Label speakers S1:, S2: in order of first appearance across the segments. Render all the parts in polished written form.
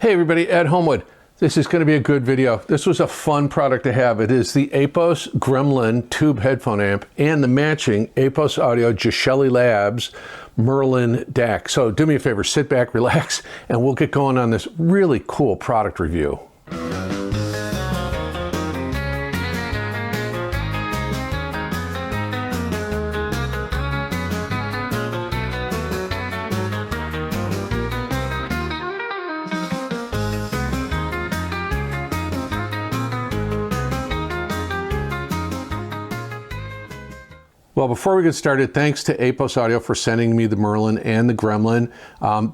S1: Hey everybody, Ed Homewood. This is going to be a good video. This was a fun product to have. It is the Apos Gremlin tube headphone amp and the matching Apos Audio Geshelli Labs Merlin DAC. So do me a favor, sit back, relax, and we'll get going on this really cool product review. Well, before we get started, thanks to Apos Audio for sending me the Merlin and the Gremlin.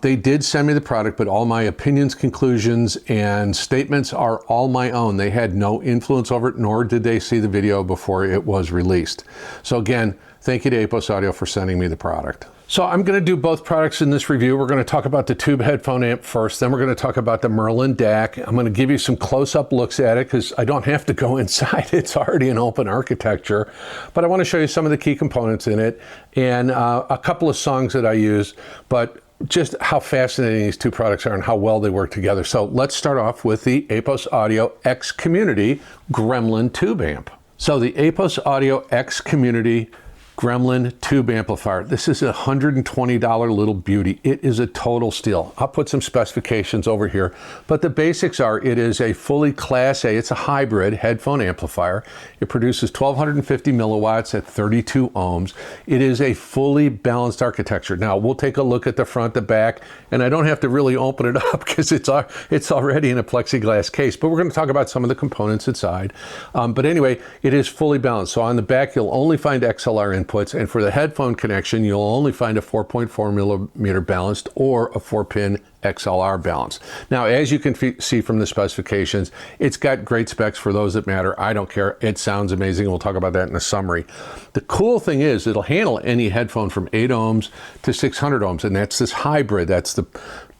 S1: They did send me the product, but all my opinions, conclusions, and statements are all my own. They had no influence over it, nor did they see the video before it was released. So again, thank you to Apos Audio for sending me the product. So I'm going to do both products in this review. We're going to talk about the tube headphone amp first, then we're going to talk about the Merlin DAC. I'm going to give you some close-up looks at it because I don't have to go inside. It's already an open architecture. But I want to show you some of the key components in it and a couple of songs that I use, but just how fascinating these two products are and how well they work together. So let's start off with the Apos Audio X Community Gremlin tube amp. So the Apos Audio X Community Gremlin tube amplifier. This is a $120 little beauty. It is a total steal. I'll put some specifications over here, but the basics are it is a fully Class A, it's a hybrid headphone amplifier. It produces 1250 milliwatts at 32 ohms. It is a fully balanced architecture. Now we'll take a look at the front, the back, and I don't have to really open it up because it's already in a plexiglass case, but we're going to talk about some of the components inside. But anyway, it is fully balanced. So on the back, you'll only find XLR inputs, and for the headphone connection, you'll only find a 4.4 millimeter balanced or a 4-pin XLR balance. Now, as you can see from the specifications, it's got great specs for those that matter. I don't care. It sounds amazing. We'll talk about that in a summary. The cool thing is it'll handle any headphone from 8 ohms to 600 ohms, and that's this hybrid. That's the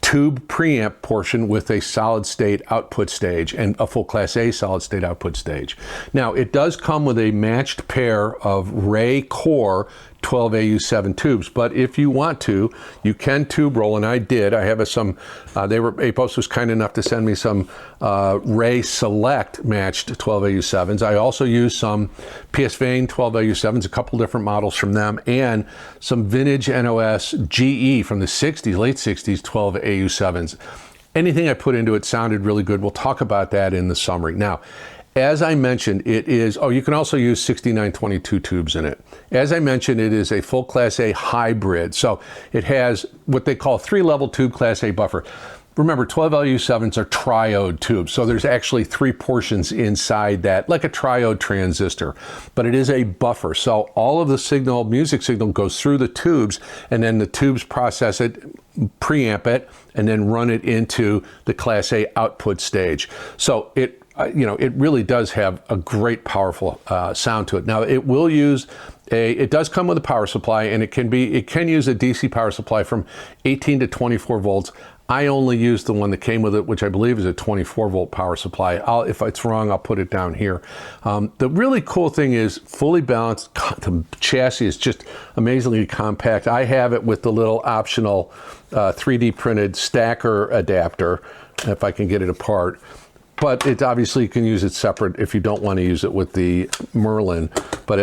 S1: tube preamp portion with a solid state output stage and a full Class A solid state output stage. Now, it does come with a matched pair of Ray Core 12AU7 tubes, but if you want to, you can tube roll, and I did. I have Apos was kind enough to send me some Ray Select matched 12AU7s. I also used some PS Vane 12AU7s, a couple different models from them, and some vintage NOS GE from the 60s, late 60s 12AU7s. Anything I put into it sounded really good. We'll talk about that in the summary. Now, as I mentioned, it is, you can also use 6922 tubes in it. As I mentioned, it is a full Class A hybrid. So it has what they call 3-level tube Class A buffer. Remember, 12LU7s are triode tubes, so there's actually 3 portions inside that, like a triode transistor, but it is a buffer. So all of the music signal goes through the tubes, and then the tubes process it, preamp it, and then run it into the Class A output stage. So it really does have a great powerful sound to it. Now it will use it does come with a power supply, and it can use a DC power supply from 18 to 24 volts. I only used the one that came with it, which I believe is a 24 volt power supply. If it's wrong, I'll put it down here. The really cool thing is fully balanced. The chassis is just amazingly compact. I have it with the little optional 3D printed stacker adapter, if I can get it apart. But it obviously you can use it separate if you don't want to use it with the Merlin. But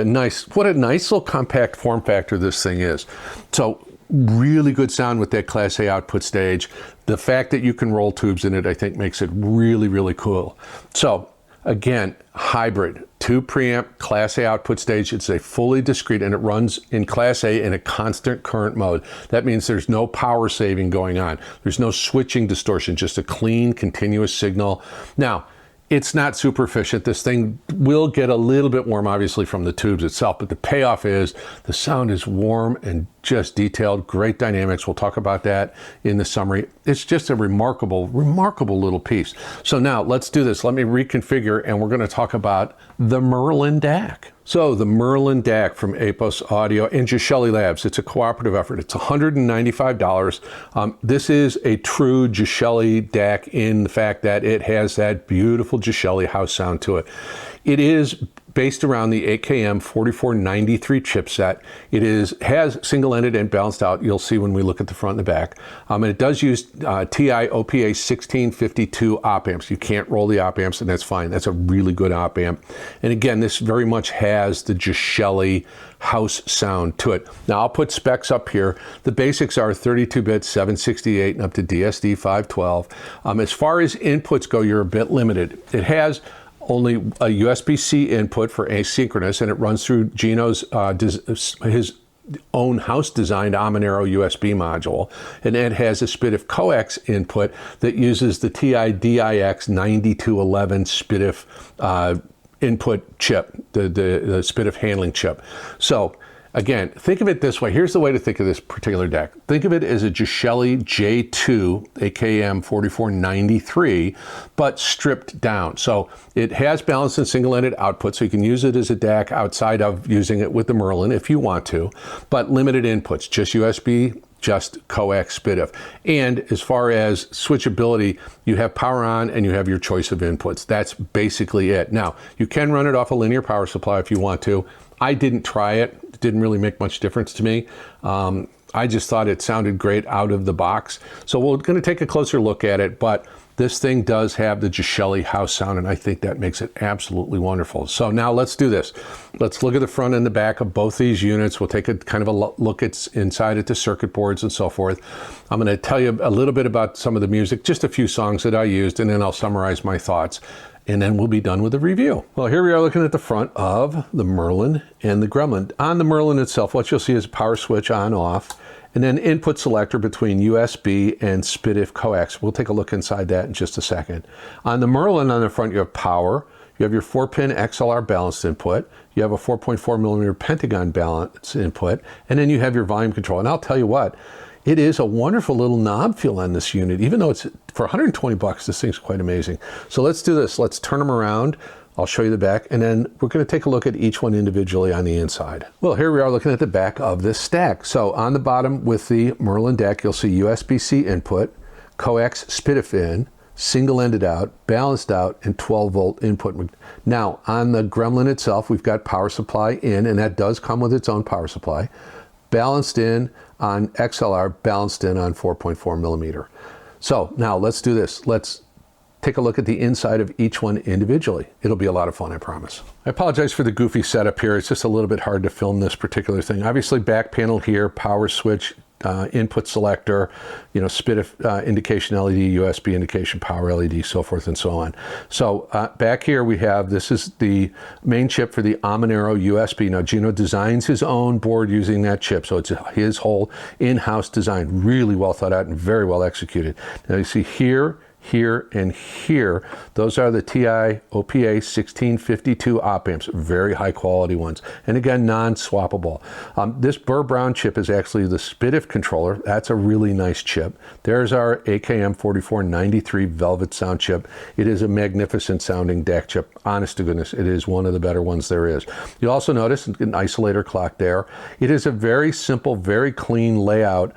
S1: what a nice little compact form factor this thing is. So really good sound with that Class A output stage. The fact that you can roll tubes in it, I think, makes it really, really cool. So again, hybrid, tube preamp, Class A output stage. It's a fully discrete, and it runs in Class A in a constant current mode. That means there's no power saving going on. There's no switching distortion, just a clean, continuous signal. Now, it's not super efficient. This thing will get a little bit warm, obviously, from the tubes itself, but the payoff is the sound is warm and just detailed, great dynamics. We'll talk about that in the summary. It's just a remarkable, remarkable little piece. So now let's do this. Let me reconfigure, and we're going to talk about the Merlin DAC. So the Merlin DAC from Apos Audio and Geshelli Labs. It's a cooperative effort. It's $195. This is a true Geshelli DAC in the fact that it has that beautiful Geshelli house sound to it. It is based around the AKM4493 chipset. It has single-ended and balanced out. You'll see when we look at the front and the back. And it does use TI OPA1652 op amps. You can't roll the op amps, and that's fine. That's a really good op amp. And again, this very much has the Geshelli house sound to it. Now I'll put specs up here. The basics are 32-bit, 768, and up to DSD 512. As far as inputs go, you're a bit limited. It has only a USB-C input for asynchronous, and it runs through Geno's his own house-designed Amanero USB module, and it has a SPDIF coax input that uses the TI DIX 9211 SPDIF input chip, the SPDIF handling chip. So again, think of it this way. Here's the way to think of this particular DAC. Think of it as a Geshelli J2 AKM4493, but stripped down. So it has balanced and single-ended output, so you can use it as a DAC outside of using it with the Merlin if you want to, but limited inputs, just USB, just coax SPDIF. And as far as switchability, you have power on and you have your choice of inputs. That's basically it. Now, you can run it off a linear power supply if you want to. I didn't try it. It didn't really make much difference to me. I just thought it sounded great out of the box. So we're going to take a closer look at it, but this thing does have the Geshelli house sound, and I think that makes it absolutely wonderful. So now let's do this. Let's look at the front and the back of both these units. We'll take a kind of a look inside at the circuit boards and so forth. I'm going to tell you a little bit about some of the music, just a few songs that I used, and then I'll summarize my thoughts. And then we'll be done with the review. Well, here we are looking at the front of the Merlin and the Gremlin. On the Merlin itself, what you'll see is a power switch on off, and then input selector between USB and SPDIF coax. We'll take a look inside that in just a second. On the Merlin on the front, you have power, you have your 4-pin XLR balanced input, you have a 4.4 millimeter Pentagon balance input, and then you have your volume control. And I'll tell you what, it is a wonderful little knob feel on this unit. Even though it's for 120 bucks, this thing's quite amazing. So let's do this. Let's turn them around. I'll show you the back, and then we're going to take a look at each one individually on the inside. Well, here we are looking at the back of this stack. So on the bottom with the Merlin DAC, you'll see USB-C input, coax SPDIF in, single-ended out, balanced out, and 12-volt input. Now, on the Gremlin itself, we've got power supply in, and that does come with its own power supply. Balanced in on XLR, balanced in on 4.4 millimeter. So now let's do this. Let's take a look at the inside of each one individually. It'll be a lot of fun, I promise. I apologize for the goofy setup here. It's just a little bit hard to film this particular thing. Obviously, back panel here, power switch, input selector, SPDIF indication LED, USB indication, power LED, so forth and so on. So back here we have, this is the main chip for the Amanero USB. Now Geno designs his own board using that chip, so it's his whole in-house design, really well thought out and very well executed. Now you see here, here, and here, those are the TI OPA1652 op amps, very high quality ones, and again, non-swappable. This Burr Brown chip is actually the SPDIF controller. That's a really nice chip. There's our AKM4493 Velvet Sound chip. It is a magnificent sounding DAC chip. Honest to goodness, it is one of the better ones there is. You'll also notice an isolator clock there. It is a very simple, very clean layout,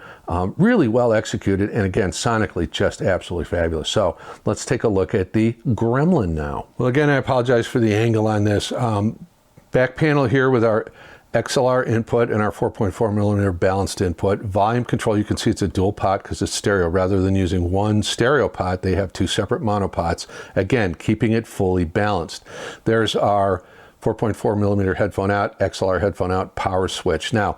S1: really well executed, and again, sonically just absolutely fabulous. So let's take a look at the Gremlin now. Well, again, I apologize for the angle on this. Back panel here with our XLR input and our 4.4 millimeter balanced input. Volume control, you can see it's a dual pot because it's stereo. Rather than using one stereo pot, they have two separate monopots. Again, keeping it fully balanced. There's our 4.4 millimeter headphone out, XLR headphone out, power switch. Now,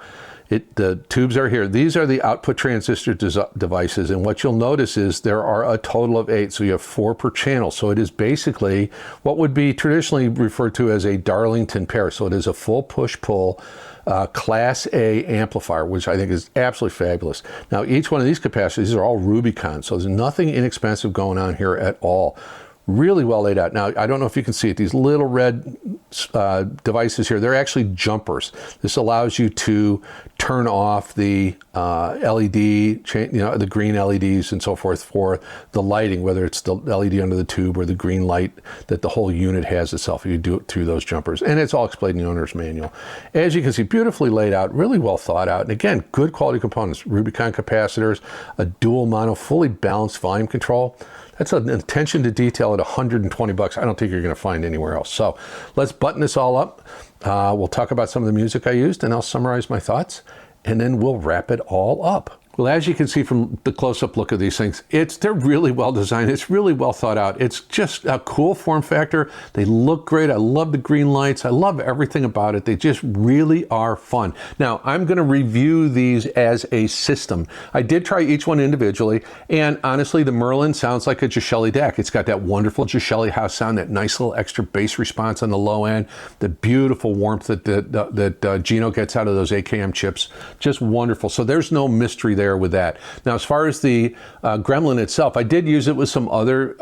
S1: the tubes are here. These are the output transistor devices, and what you'll notice is there are a total of 8, so you have 4 per channel. So it is basically what would be traditionally referred to as a Darlington pair. So it is a full push-pull Class A amplifier, which I think is absolutely fabulous. Now, each one of these capacitors, these are all Rubicon, so there's nothing inexpensive going on here at all. Really well laid out. Now, I don't know if you can see it, these little red devices here, they're actually jumpers. This allows you to turn off the LED, the green LEDs and so forth for the lighting, whether it's the LED under the tube or the green light that the whole unit has itself. You do it through those jumpers. And it's all explained in the owner's manual. As you can see, beautifully laid out, really well thought out. And again, good quality components. Rubicon capacitors, a dual mono, fully balanced volume control. That's an attention to detail at 120 bucks. I don't think you're going to find anywhere else. So let's button this all up. We'll talk about some of the music I used, and I'll summarize my thoughts, and then we'll wrap it all up. Well, as you can see from the close-up look of these things, they're really well designed. It's really well thought out. It's just a cool form factor. They look great. I love the green lights. I love everything about it. They just really are fun. Now, I'm going to review these as a system. I did try each one individually, and honestly, the Merlin sounds like a Geshelli DAC. It's got that wonderful Geshelli house sound, that nice little extra bass response on the low end, the beautiful warmth that Geno gets out of those AKM chips. Just wonderful. So there's no mystery there with that. Now, as far as the Gremlin itself, I did use it with some other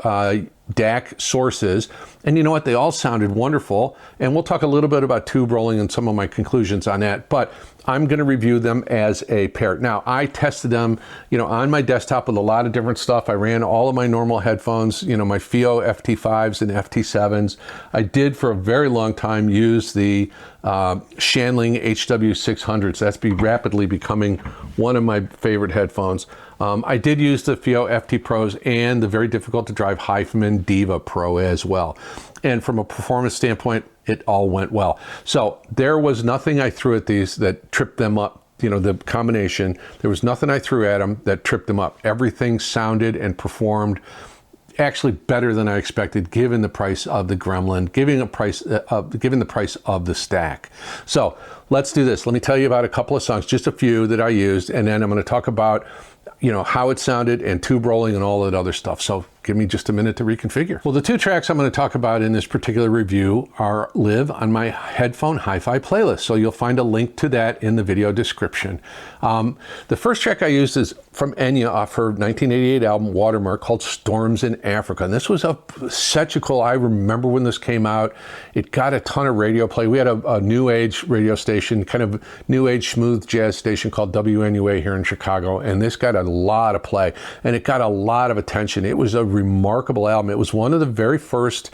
S1: DAC sources, and you know what, they all sounded wonderful, and we'll talk a little bit about tube rolling and some of my conclusions on that, but I'm going to review them as a pair. Now, I tested them, on my desktop with a lot of different stuff. I ran all of my normal headphones, my FIO FT5s and FT7s. I did for a very long time use the Shanling HW600s. That's rapidly becoming one of my favorite headphones. I did use the FIO FT Pros and the very difficult to drive Hifi Diva Pro as well. And from a performance standpoint, it all went well. So there was nothing I threw at these that tripped them up. The combination, there was nothing I threw at them that tripped them up. Everything sounded and performed actually better than I expected, given the price of the Gremlin, given the price of the stack. So let's do this. Let me tell you about a couple of songs, just a few that I used, and then I'm going to talk about how it sounded and tube rolling and all that other stuff. So give me just a minute to reconfigure. Well, the two tracks I'm going to talk about in this particular review live on my headphone hi-fi playlist. So you'll find a link to that in the video description. The first track I used is from Enya off her 1988 album Watermark, called Storms in Africa. And this was such a cool, I remember when this came out, it got a ton of radio play. We had a new age radio station, kind of new age smooth jazz station called WNUA here in Chicago. And this got a lot of play and it got a lot of attention. It was a remarkable album. It was one of the very first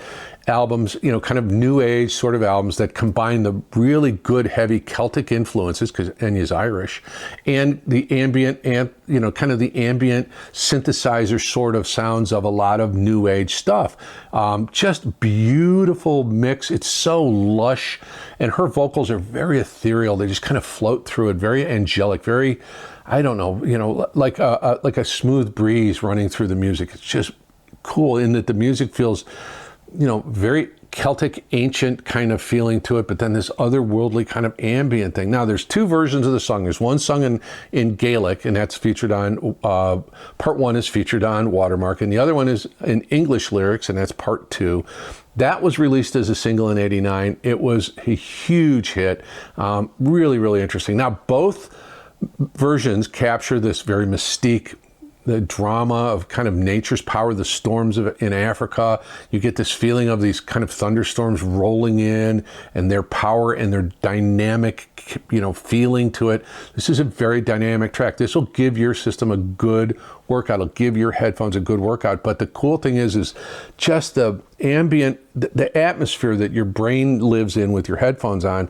S1: albums, kind of new age sort of albums that combine the really good heavy Celtic influences, because Enya's Irish, and the ambient and kind of the ambient synthesizer sort of sounds of a lot of new age stuff. Just beautiful mix. It's so lush, and her vocals are very ethereal. They just kind of float through it, very angelic, very, I don't know, like a smooth breeze running through the music. It's just cool in that the music feels very Celtic, ancient kind of feeling to it, but then this otherworldly kind of ambient thing. Now, there's two versions of the song. There's one sung in Gaelic, and that's featured on, part one is featured on Watermark, and the other one is in English lyrics, and that's part two. That was released as a single in '89. It was a huge hit. Really, really interesting. Now, both versions capture this very mystique, the drama of kind of nature's power, the storms in Africa. You get this feeling of these kind of thunderstorms rolling in and their power and their dynamic, feeling to it. This is a very dynamic track. This will give your system a good workout. It'll give your headphones a good workout. But the cool thing is just the ambient, the atmosphere that your brain lives in with your headphones on.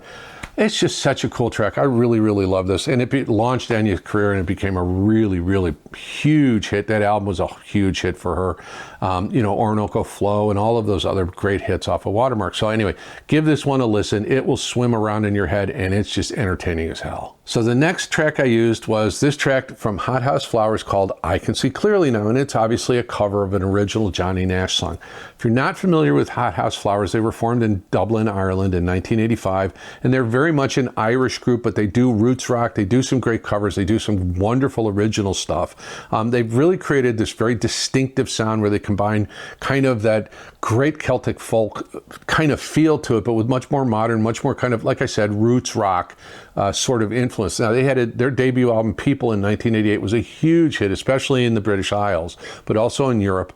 S1: It's just such a cool track. I really, really love this. And it launched Enya's career, and it became a really, really huge hit. That album was a huge hit for her. Orinoco Flow and all of those other great hits off of Watermark. So anyway, give this one a listen. It will swim around in your head, and it's just entertaining as hell. So the next track I used was this track from Hot House Flowers called I Can See Clearly Now, and it's obviously a cover of an original Johnny Nash song. If you're not familiar with Hot House Flowers, they were formed in Dublin, Ireland in 1985, and they're very much an Irish group, but they do roots rock, they do some great covers, they do some wonderful original stuff. They've really created this very distinctive sound where they combine kind of that great Celtic folk kind of feel to it, but with much more modern, much more kind of, like I said, roots rock sort of influence. Now, they had their debut album, People, in 1988 was a huge hit, especially in the British Isles, but also in Europe.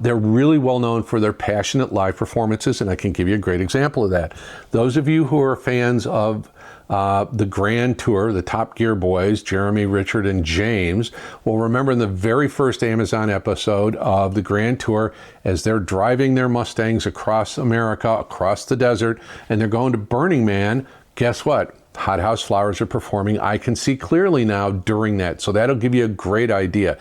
S1: They're really well known for their passionate live performances, and I can give you a great example of that. Those of you who are fans of the Grand Tour, the Top Gear boys, Jeremy, Richard, and James, will remember in the very first Amazon episode of the Grand Tour, as they're driving their Mustangs across America, across the desert, and they're going to Burning Man, guess what? Hot House Flowers are performing I Can See Clearly Now during that. So that'll give you a great idea.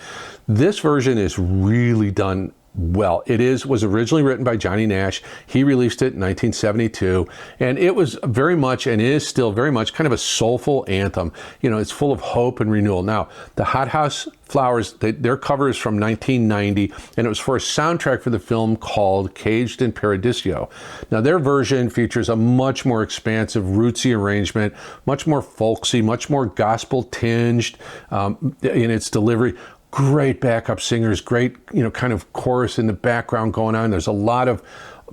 S1: This version is really done well. It was originally written by Johnny Nash. He released it in 1972, and it was very much, and is still very much, kind of a soulful anthem. You know, it's full of hope and renewal. Now, the Hothouse Flowers, their cover is from 1990, and it was for a soundtrack for the film called Caged in Paradiso. Now, their version features a much more expansive, rootsy arrangement, much more folksy, much more gospel-tinged in its delivery. Great backup singers, great, you know, kind of chorus in the background going on. There's a lot of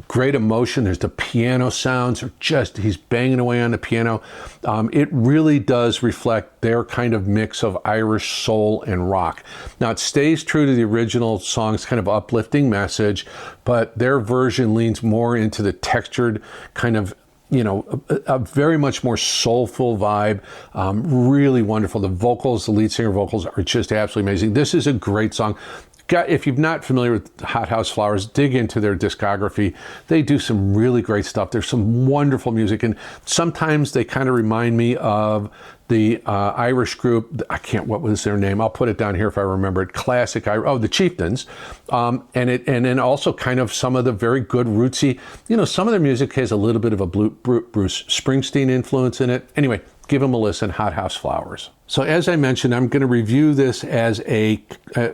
S1: great emotion. There's the piano sounds, or just he's banging away on the piano. It really does reflect their kind of mix of Irish soul and rock. Now, it stays true to the original song's kind of uplifting message, but their version leans more into the textured kind of, you know, a very much more soulful vibe. Really wonderful. The vocals, the lead singer vocals, are just absolutely amazing. This is a great song. If you're not familiar with Hothouse Flowers, dig into their discography. They do some really great stuff. There's some wonderful music, and sometimes they kind of remind me of the Irish group. What was their name? I'll put it down here if I remember it. Classic, the Chieftains. And then also kind of some of the very good rootsy, you know, some of their music has a little bit of a Bruce Springsteen influence in it. Anyway, give them a listen, Hothouse Flowers. So as I mentioned, I'm going to review this as a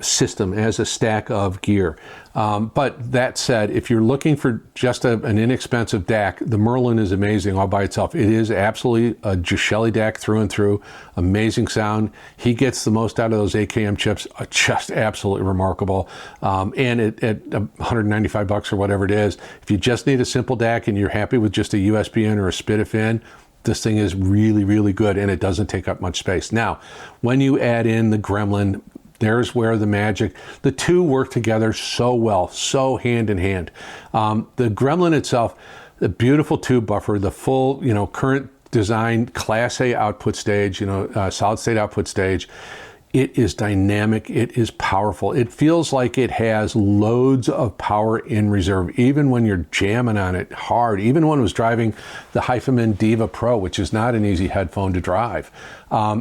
S1: system, as a stack of gear. But that said, if you're looking for just an inexpensive DAC, the Merlin is amazing all by itself. It is absolutely a Geshelli DAC through and through. Amazing sound. He gets the most out of those AKM chips. Just absolutely remarkable. And at $195 or whatever it is, if you just need a simple DAC and you're happy with just a USB in or a SPDIF in, this thing is really, really good, and it doesn't take up much space. Now, when you add in the Gremlin, there's where the magic, the two work together so well, so hand in hand. The Gremlin itself, the beautiful tube buffer, the full, you know, current design Class A output stage, you know, solid state output stage. It is dynamic, it is powerful. It feels like it has loads of power in reserve, even when you're jamming on it hard. Even when I was driving the Hifi Diva Pro, which is not an easy headphone to drive,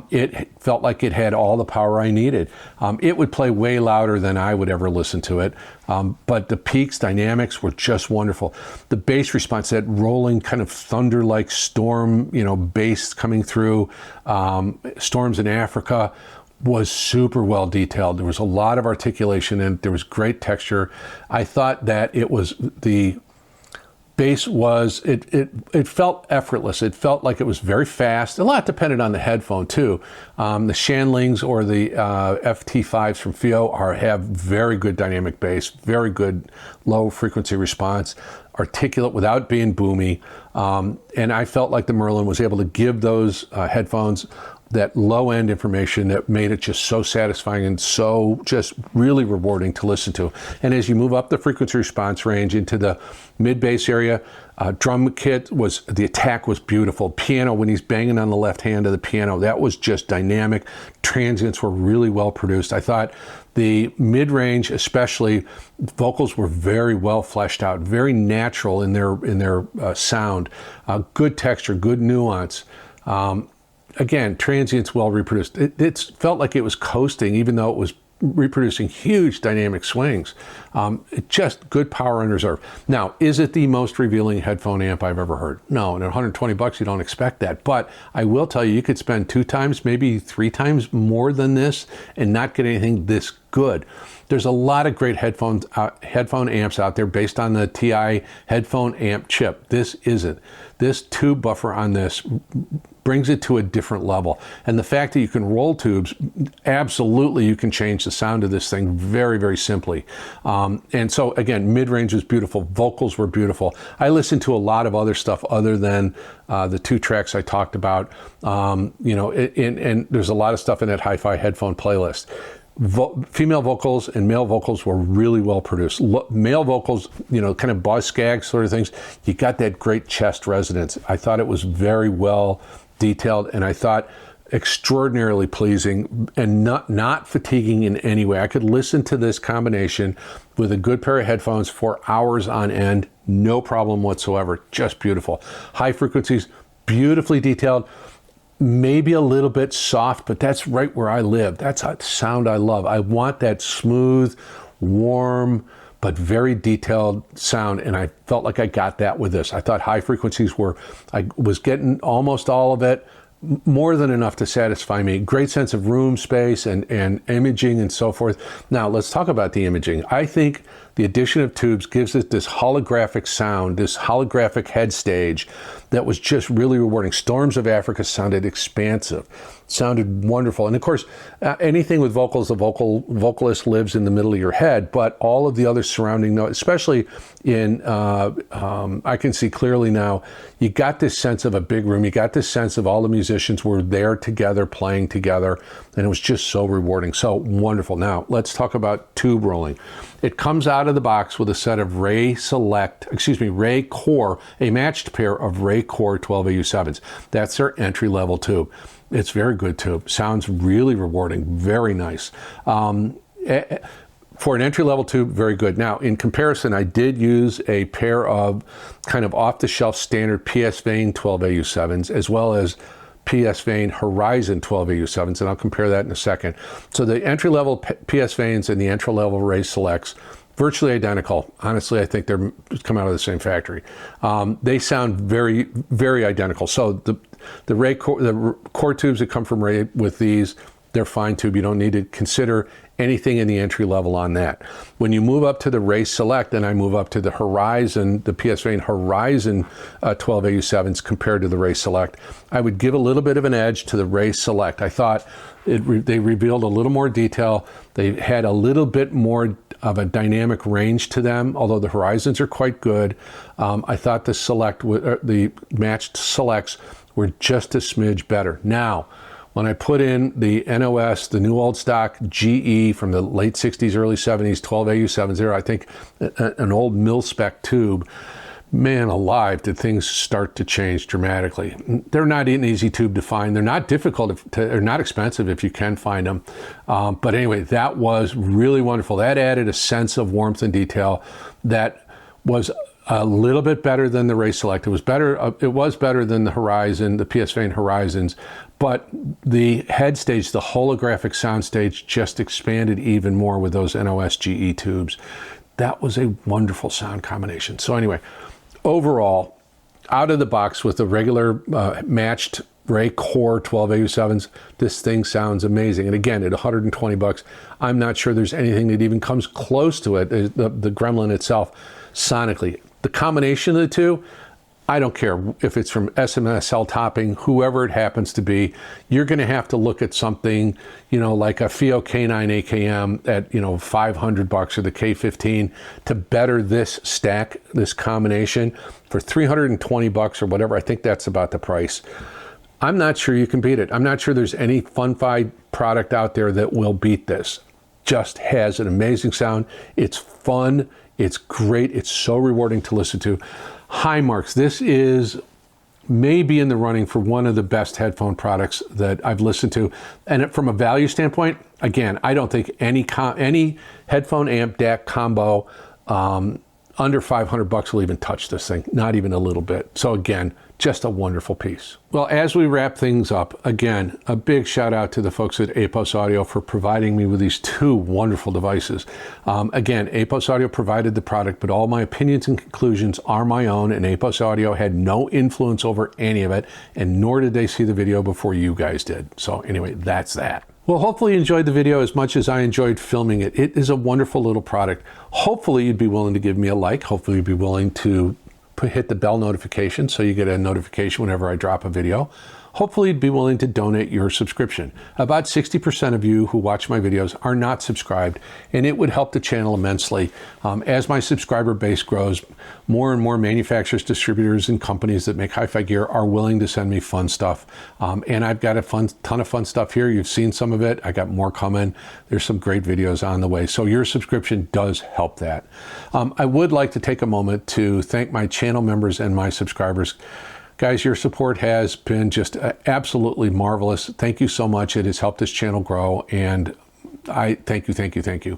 S1: it felt like it had all the power I needed. It would play way louder than I would ever listen to it, but the peaks, dynamics were just wonderful. The bass response, that rolling kind of thunder-like storm, you know, bass coming through, Storms in Africa, was super well detailed. There was a lot of articulation and there was great texture. I thought that the bass was, it felt effortless. It felt like it was very fast. A lot depended on the headphone too. The Shanlings or the FT5s from FIO have very good dynamic bass, very good low frequency response, articulate without being boomy. And I felt like the Merlin was able to give those headphones that low-end information that made it just so satisfying and so just really rewarding to listen to. And as you move up the frequency response range into the mid-bass area, drum kit the attack was beautiful. Piano, when he's banging on the left hand of the piano, that was just dynamic. Transients were really well produced. I thought the mid-range, especially, vocals were very well fleshed out, very natural in their sound. Good texture, good nuance. Again, transients well reproduced. It felt like it was coasting, even though it was reproducing huge dynamic swings. Just good power in reserve. Now, is it the most revealing headphone amp I've ever heard? No, and at $120 you don't expect that. But I will tell you, you could spend 2 times, maybe 3 times more than this and not get anything this good. There's a lot of great headphone amps out there based on the TI headphone amp chip. This isn't. This tube buffer on this brings it to a different level. And the fact that you can roll tubes, absolutely you can change the sound of this thing very, very simply. And so again, mid-range was beautiful, vocals were beautiful. I listened to a lot of other stuff other than the 2 tracks I talked about, you know, and there's a lot of stuff in that hi-fi headphone playlist. Female vocals and male vocals were really well produced. Male vocals, you know, kind of buzz skag sort of things, you got that great chest resonance. I thought it was very well detailed, and I thought extraordinarily pleasing and not fatiguing in any way. I could listen to this combination with a good pair of headphones for hours on end, no problem whatsoever. Just beautiful. High frequencies, beautifully detailed. Maybe a little bit soft, but that's right where I live. That's a sound I love. I want that smooth, warm, but very detailed sound, and I felt like I got that with this. I thought high frequencies I was getting almost all of it, more than enough to satisfy me. Great sense of room space and imaging and so forth. Now let's talk about the imaging. I think the addition of tubes gives it this holographic sound, this holographic head stage that was just really rewarding. Storms of Africa sounded expansive, sounded wonderful. And of course, anything with vocals, the vocalist lives in the middle of your head, but all of the other surrounding notes, especially in, I can see clearly now, you got this sense of a big room. You got this sense of all the musicians were there together, playing together, and it was just so rewarding, so wonderful. Now, let's talk about tube rolling. It comes out of the box with a set of Ray Core, a matched pair of Ray Core 12AU7s. That's their entry-level tube. It's very good tube. Sounds really rewarding, very nice. For an entry-level tube, very good. Now, in comparison, I did use a pair of kind of off-the-shelf standard PS Vane 12AU7s, as well as PS Vane Horizon 12AU7s, and I'll compare that in a second. So the entry-level PS Vanes and the entry-level Ray Selects, virtually identical. Honestly, I think they're come out of the same factory. They sound very, very identical. So the core tubes that come from Ray with these, they're fine tube. You don't need to consider anything in the entry level on that. When you move up to the Ray Select, and I move up to the Horizon, the PS Vane Horizon 12AU7s compared to the Ray Select, I would give a little bit of an edge to the Ray Select. I thought they revealed a little more detail. They had a little bit more of a dynamic range to them, although the Horizons are quite good. I thought the matched Selects were just a smidge better. Now, when I put in the NOS, the new old stock GE from the late 60s, early 70s, 12AU7s there, I think an old mil-spec tube, man alive, did things start to change dramatically. They're not an easy tube to find. They're not difficult, they're not expensive if you can find them. But anyway, that was really wonderful. That added a sense of warmth and detail that was a little bit better than the Ray Select. It was better than the Horizon, the PS Vane Horizons, but the head stage, the holographic sound stage, just expanded even more with those NOS GE tubes. That was a wonderful sound combination. So anyway, overall, out of the box with the regular matched Ray Core 12AU7s, this thing sounds amazing. And again, at 120 bucks, I'm not sure there's anything that even comes close to it, the Gremlin itself, sonically. The combination of the two, I don't care if it's from SMSL topping, whoever it happens to be, you're going to have to look at something, like a FIO K9 AKM at, 500 bucks or the K15 to better this stack, this combination for 320 bucks or whatever. I think that's about the price. I'm not sure you can beat it. I'm not sure there's any Fun-Fi product out there that will beat this. Just has an amazing sound. It's fun. It's great. It's so rewarding to listen to. High marks. This is maybe in the running for one of the best headphone products that I've listened to. And from a value standpoint, again, I don't think any headphone amp DAC combo under 500 bucks will even touch this thing. Not even a little bit. So again, just a wonderful piece. Well, as we wrap things up, again, a big shout out to the folks at Apos Audio for providing me with these two wonderful devices. Again, Apos Audio provided the product, but all my opinions and conclusions are my own, and Apos Audio had no influence over any of it, and nor did they see the video before you guys did. So anyway, that's that. Well, hopefully you enjoyed the video as much as I enjoyed filming it. It is a wonderful little product. Hopefully you'd be willing to give me a like. Hopefully you'd be willing to hit the bell notification so you get a notification whenever I drop a video. Hopefully you'd be willing to donate your subscription. About 60% of you who watch my videos are not subscribed, and it would help the channel immensely. As my subscriber base grows, more and more manufacturers, distributors, and companies that make hi-fi gear are willing to send me fun stuff. And I've got a ton of fun stuff here. You've seen some of it. I got more coming. There's some great videos on the way. So your subscription does help that. I would like to take a moment to thank my channel members and my subscribers. Guys, your support has been just absolutely marvelous. Thank you so much. It has helped this channel grow, and I thank you.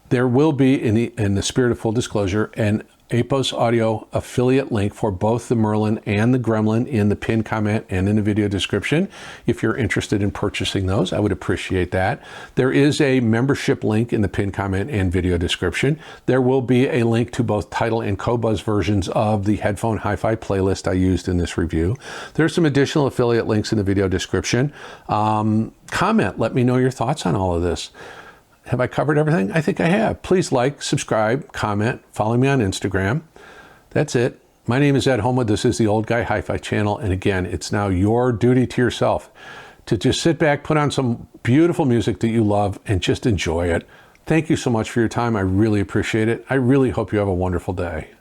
S1: There will be, in the spirit of full disclosure, an Apos Audio affiliate link for both the Merlin and the Gremlin in the pinned comment and in the video description. If you're interested in purchasing those, I would appreciate that. There is a membership link in the pinned comment and video description. There will be a link to both Tidal and Qobuz versions of the headphone hi-fi playlist I used in this review. There's some additional affiliate links in the video description. Comment, let me know your thoughts on all of this. Have I covered everything? I think I have. Please like, subscribe, comment, follow me on Instagram. That's it. My name is Ed Homewood. This is the Old Guy Hi-Fi channel. And again, it's now your duty to yourself to just sit back, put on some beautiful music that you love, and just enjoy it. Thank you so much for your time. I really appreciate it. I really hope you have a wonderful day.